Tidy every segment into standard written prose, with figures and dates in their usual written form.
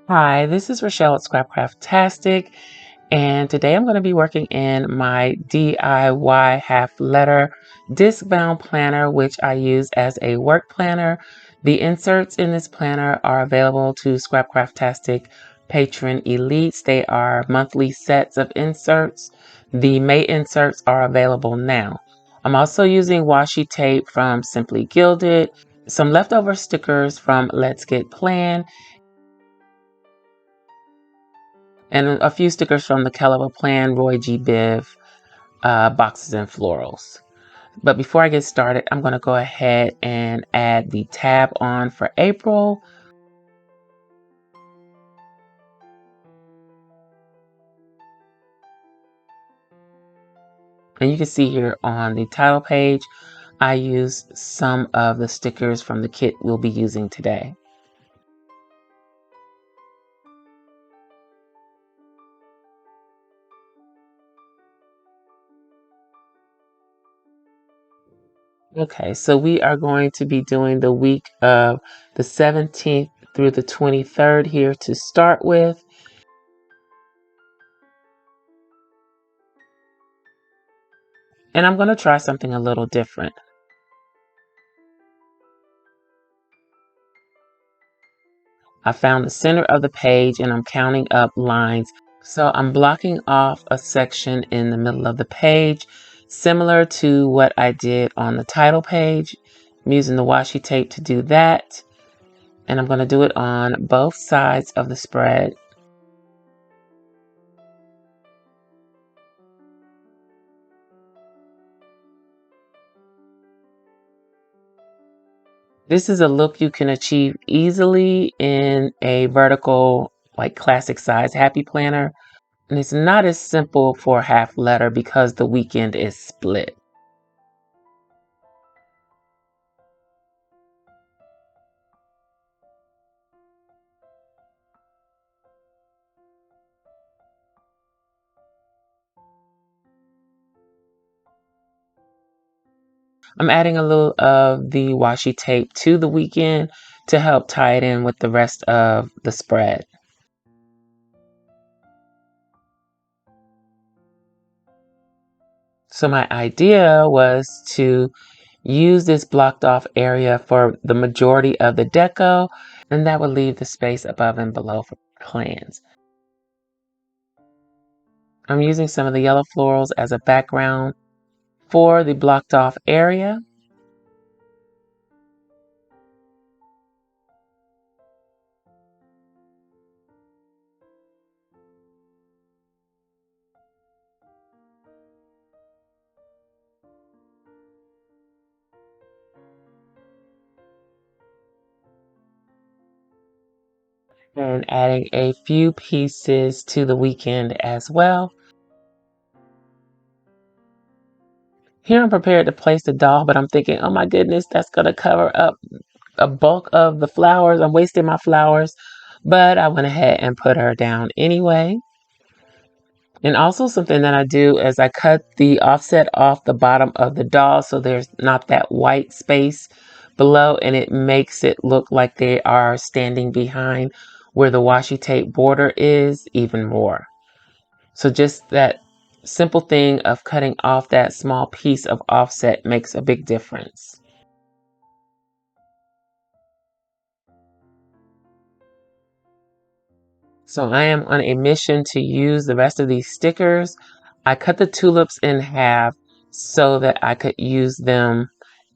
Hi, this is Rachelle at Scrapcraftastic, and today I'm going to be working in my DIY half letter disc bound planner, which I use as a work planner. The inserts in this planner are available to Scrapcraftastic patron elites. They are monthly sets of inserts. The May inserts are available now. I'm also using washi tape from Simply Gilded, some leftover stickers from Let's Get Plan, and a few stickers from the CHELA Plan, Roy G. Biv, boxes and florals. But before I get started, I'm going to go ahead and add the tab on for April. And you can see here on the title page, I used some of the stickers from the kit we'll be using today. Okay, so we are going to be doing the week of the 17th through the 23rd here to start with. And I'm going to try something a little different. I found the center of the page and I'm counting up lines. So I'm blocking off a section in the middle of the page, similar to what I did on the title page. I'm using the washi tape to do that. And I'm going to do it on both sides of the spread. This is a look you can achieve easily in a vertical, like classic size happy planner. And it's not as simple for half letter because the weekend is split. I'm adding a little of the washi tape to the weekend to help tie it in with the rest of the spread. So my idea was to use this blocked off area for the majority of the deco, and that would leave the space above and below for plans. I'm using some of the yellow florals as a background for the blocked off area. And adding a few pieces to the weekend as well. Here I'm prepared to place the doll, but I'm thinking, oh my goodness, that's going to cover up a bulk of the flowers. I'm wasting my flowers, but I went ahead and put her down anyway. And also something that I do is I cut the offset off the bottom of the doll so there's not that white space below, and it makes it look like they are standing behind where the washi tape border is even more. So just that simple thing of cutting off that small piece of offset makes a big difference. So I am on a mission to use the rest of these stickers. I cut the tulips in half so that I could use them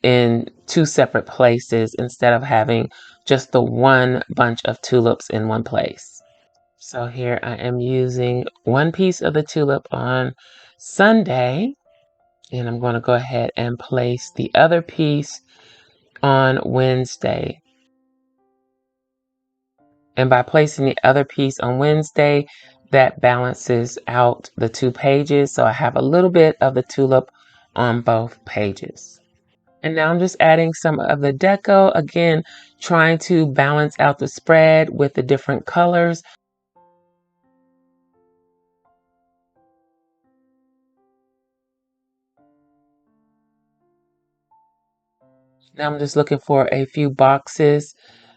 in two separate places instead of having just the one bunch of tulips in one place. So here I am using one piece of the tulip on Sunday, and I'm going to go ahead and place the other piece on Wednesday. And by placing the other piece on Wednesday, that balances out the two pages. So I have a little bit of the tulip on both pages. And now I'm just adding some of the deco, again, trying to balance out the spread with the different colors. Now I'm just looking for a few boxes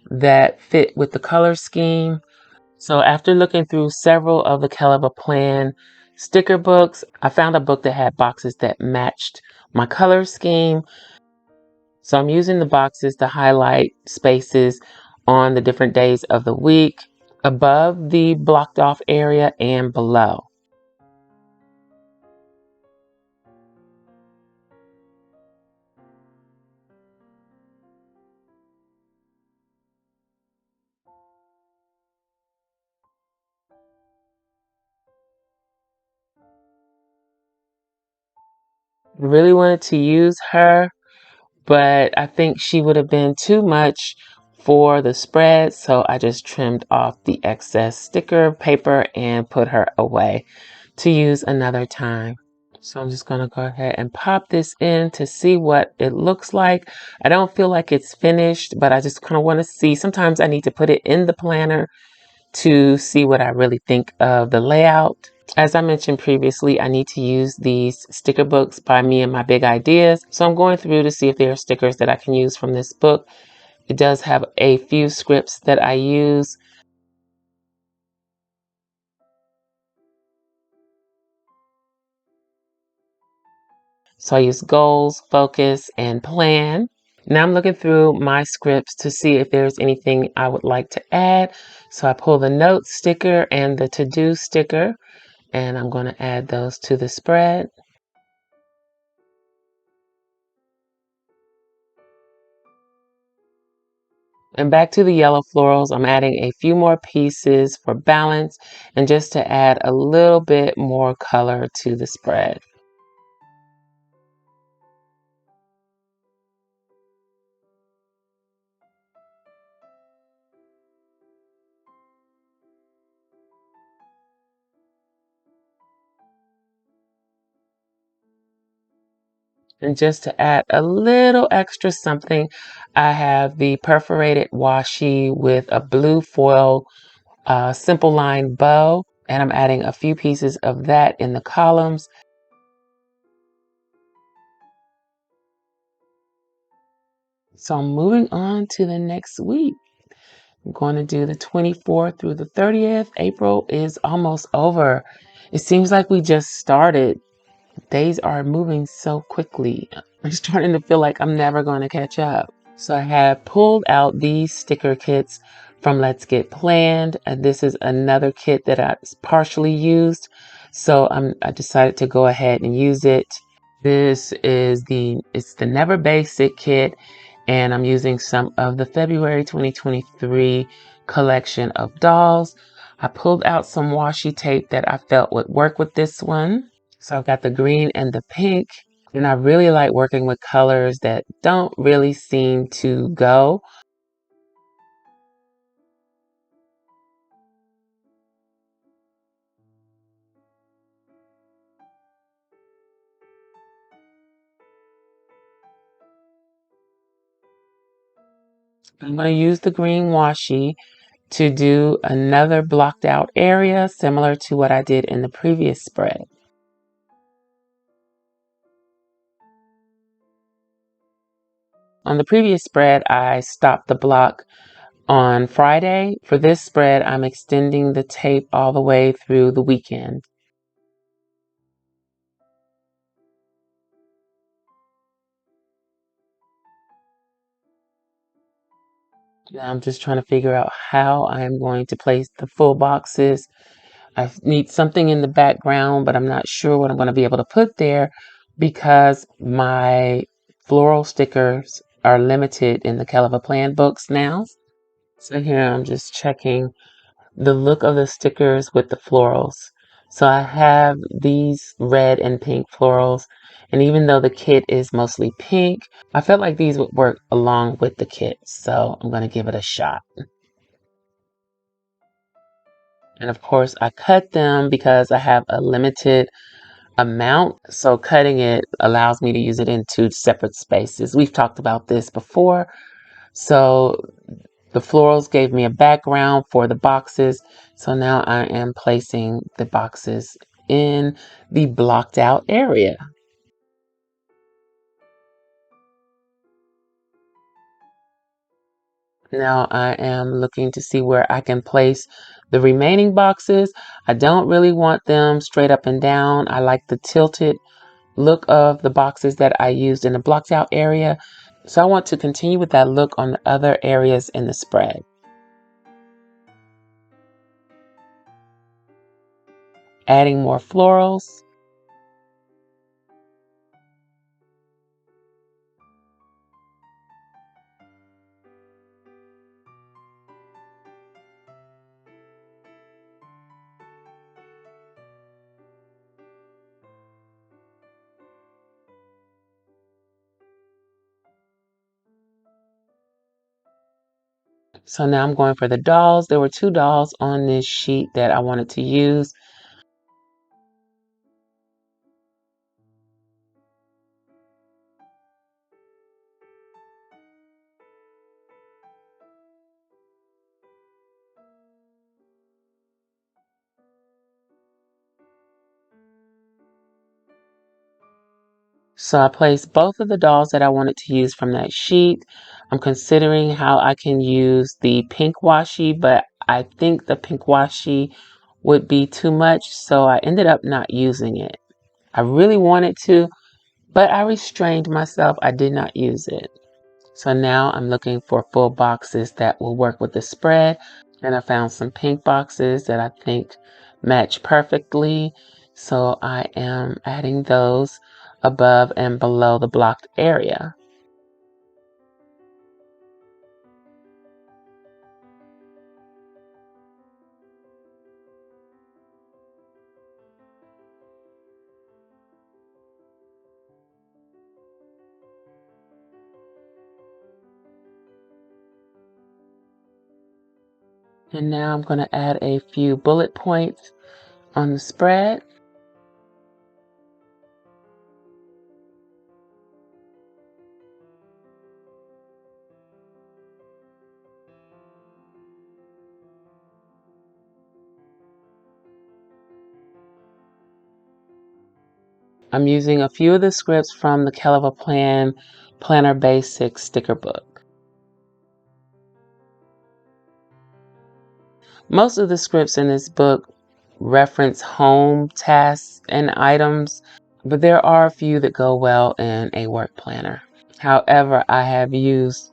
that fit with the color scheme. So after looking through several of the CHELA Plan sticker books, I found a book that had boxes that matched my color scheme. So I'm using the boxes to highlight spaces on the different days of the week, above the blocked off area and below. I really wanted to use her, but I think she would have been too much for the spread, so I just trimmed off the excess sticker paper and put her away to use another time. So I'm just going to go ahead and pop this in to see what it looks like. I don't feel like it's finished, but I just kind of want to see. Sometimes I need to put it in the planner to see what I really think of the layout. As I mentioned previously, I need to use these sticker books by Me and My Big Ideas. So I'm going through to see if there are stickers that I can use from this book. It does have a few scripts that I use. So I use goals, focus, and plan. Now I'm looking through my scripts to see if there's anything I would like to add. So I pull the notes sticker and the to-do sticker, and I'm going to add those to the spread. And back to the yellow florals, I'm adding a few more pieces for balance and just to add a little bit more color to the spread. And just to add a little extra something, I have the perforated washi with a blue foil simple line bow, and I'm adding a few pieces of that in the columns. So I'm moving on to the next week. I'm going to do the 24th through the 30th. April is almost over. It seems like we just started. Days are moving so quickly. I'm starting to feel like I'm never going to catch up. So I have pulled out these sticker kits from Let's Get Planned. And this is another kit that I partially used. So I decided to go ahead and use it. This is it's the Never Basic kit, and I'm using some of the February 2023 collection of dolls. I pulled out some washi tape that I felt would work with this one. So I've got the green and the pink, and I really like working with colors that don't really seem to go. I'm going to use the green washi to do another blocked out area similar to what I did in the previous spread. On the previous spread, I stopped the block on Friday. For this spread, I'm extending the tape all the way through the weekend. Now I'm just trying to figure out how I'm going to place the full boxes. I need something in the background, but I'm not sure what I'm going to be able to put there because my floral stickers are limited in the CHELA Plan books now. So here I'm just checking the look of the stickers with the florals. So I have these red and pink florals, and even though the kit is mostly pink, I felt like these would work along with the kit, so I'm going to give it a shot. And of course, I cut them because I have a limited amount, so cutting it allows me to use it in two separate spaces. We've talked about this before. So the florals gave me a background for the boxes. So now I am placing the boxes in the blocked out area. Now I am looking to see where I can place The remaining boxes, I don't really want them straight up and down. I like the tilted look of the boxes that I used in the blocked out area. So I want to continue with that look on the other areas in the spread. Adding more florals. So now I'm going for the dolls. There were 2 dolls on this sheet that I wanted to use. So I placed both of the dolls that I wanted to use from that sheet. I'm considering how I can use the pink washi, but I think the pink washi would be too much, so I ended up not using it. I really wanted to, but I restrained myself. I did not use it. So now I'm looking for full boxes that will work with the spread. And I found some pink boxes that I think match perfectly. So I am adding those above and below the blocked area. And now I'm going to add a few bullet points on the spread. I'm using a few of the scripts from the CHELA Planner Basics sticker book. Most of the scripts in this book reference home tasks and items, but there are a few that go well in a work planner. However, I have used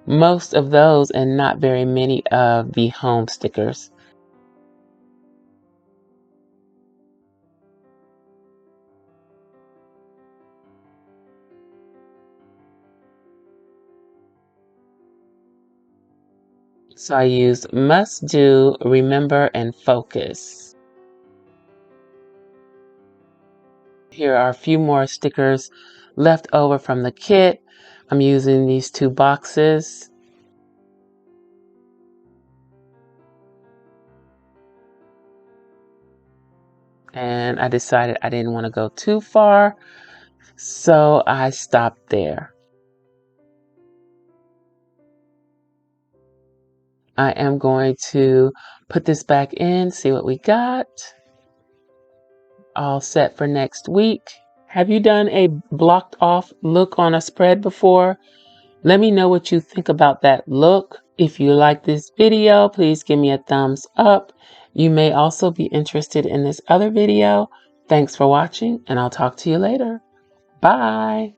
most of those and not very many of the home stickers. So I used must do, remember, and focus. Here are a few more stickers left over from the kit. I'm using these 2 boxes. And I decided I didn't want to go too far, so I stopped there. I am going to put this back in, see what we got. All set for next week. Have you done a blocked off look on a spread before? Let me know what you think about that look. If you like this video, please give me a thumbs up. You may also be interested in this other video. Thanks for watching, and I'll talk to you later. Bye.